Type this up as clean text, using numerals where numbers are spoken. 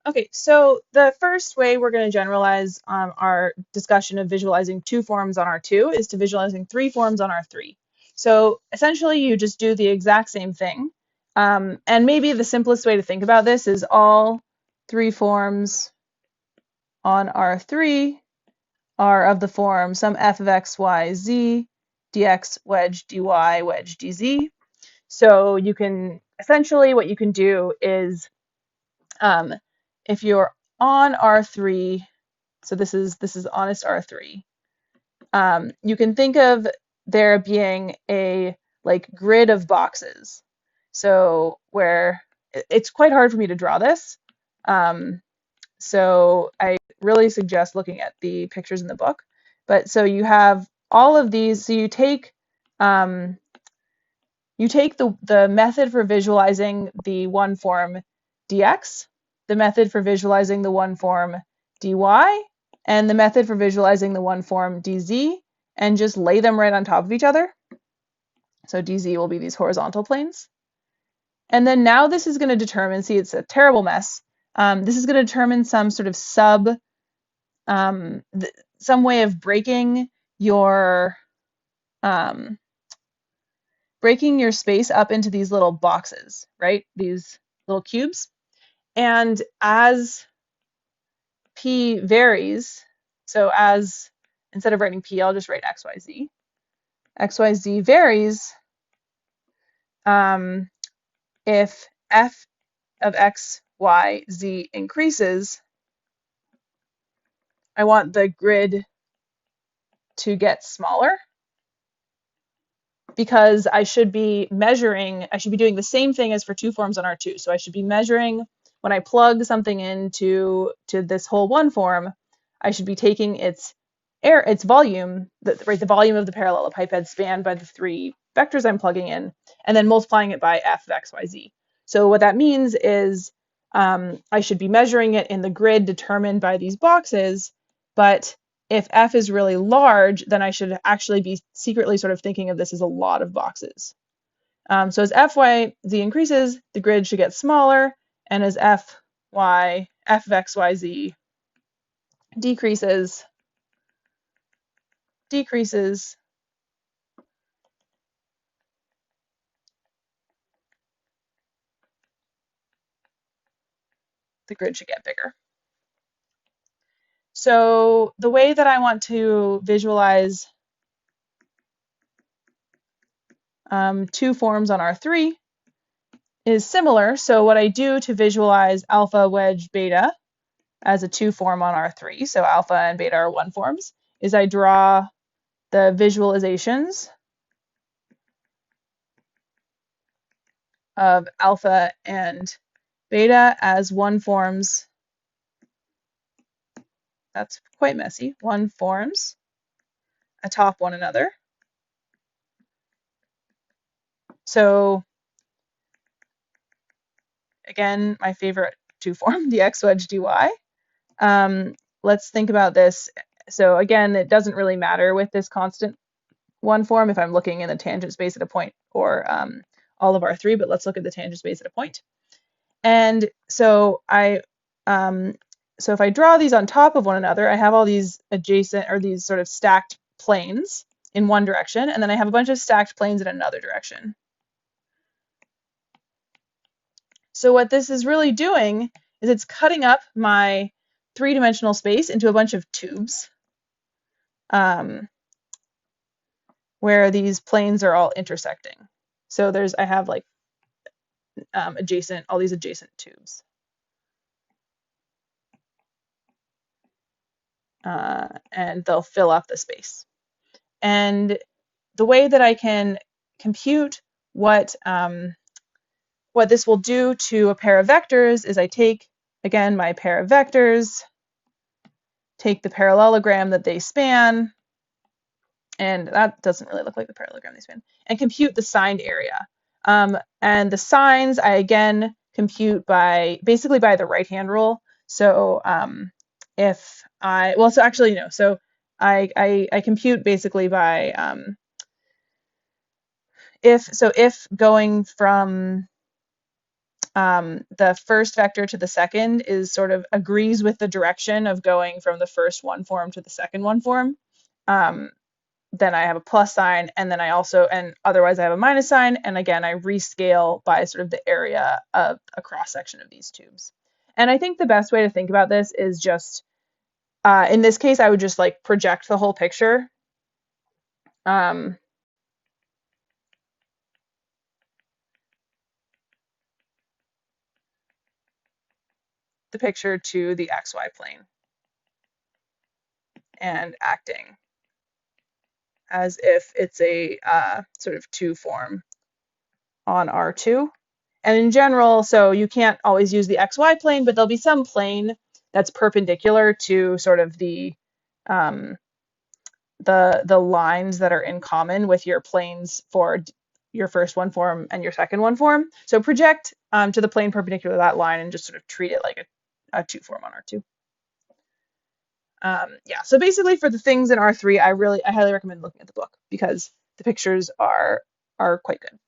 Okay, so the first way we're going to generalize our discussion of visualizing two forms on R2 is to visualizing three forms on R3. So essentially, you just do the exact same thing. And maybe the simplest way to think about this is all three forms on R3 are of the form some f of x, y, z, dx wedge dy wedge dz. So you can essentially what you can do is um, if you're on R3, so this is honest R3, you can think of there being a like grid of boxes. So where it's quite hard for me to draw this. So I really suggest looking at the pictures in the book. But so you have all of these. So you take the method for visualizing the one form dx, the method for visualizing the one form dy, and the method for visualizing the one form dz, and just lay them right on top of each other. So dz will be these horizontal planes. And then now this is going to determine, see, it's a terrible mess. This is going to determine some sort of some way of breaking your space up into these little boxes, right? These little cubes. And as p varies, so as instead of writing p, I'll just write xyz. xyz varies if f of x, y, z increases. I want the grid to get smaller because I should be doing the same thing as for two forms on R2. So I should be measuring when I plug something into this whole one form, I should be taking its volume, the volume of the parallelepiped spanned by the three vectors I'm plugging in, and then multiplying it by f of x, y, z. So what that means is I should be measuring it in the grid determined by these boxes, but if f is really large, then I should actually be secretly sort of thinking of this as a lot of boxes. So as f, y, z increases, the grid should get smaller, and as f of x, y, z decreases, the grid should get bigger. So the way that I want to visualize two forms on R3 is similar. So what I do to visualize alpha, wedge, beta as a two form on R3, so alpha and beta are one forms, is I draw the visualizations of alpha and beta as one forms. That's quite messy. One forms atop one another. So again, my favorite two form, dx wedge dy. Let's think about this. So again, it doesn't really matter with this constant one form if I'm looking in the tangent space at a point or all of R3, but let's look at the tangent space at a point. And so so if I draw these on top of one another, I have all these adjacent or these sort of stacked planes in one direction, and then I have a bunch of stacked planes in another direction. So what this is really doing is it's cutting up my three-dimensional space into a bunch of tubes where these planes are all intersecting. So I have like all these adjacent tubes. And they'll fill up the space. And the way that I can compute what this will do to a pair of vectors is I take, again, my pair of vectors, take the parallelogram that they span, and that doesn't really look like the parallelogram they span, and compute the signed area. And the signs I again compute basically by the right-hand rule. So I compute basically by if going from the first vector to the second is sort of agrees with the direction of going from the first one form to the second one form. Then I have a plus sign, and then and otherwise I have a minus sign, and again, I rescale by sort of the area of a cross section of these tubes. And I think the best way to think about this is just, in this case, I would just like project the whole picture. The picture to the XY plane and acting as if it's a sort of two form on R2. And in general, so you can't always use the XY plane, but there'll be some plane that's perpendicular to sort of the lines that are in common with your planes for your first one form and your second one form. So project to the plane perpendicular to that line and just sort of treat it like a two form on R2. Yeah, so basically for the things in R3, I highly recommend looking at the book because the pictures are quite good.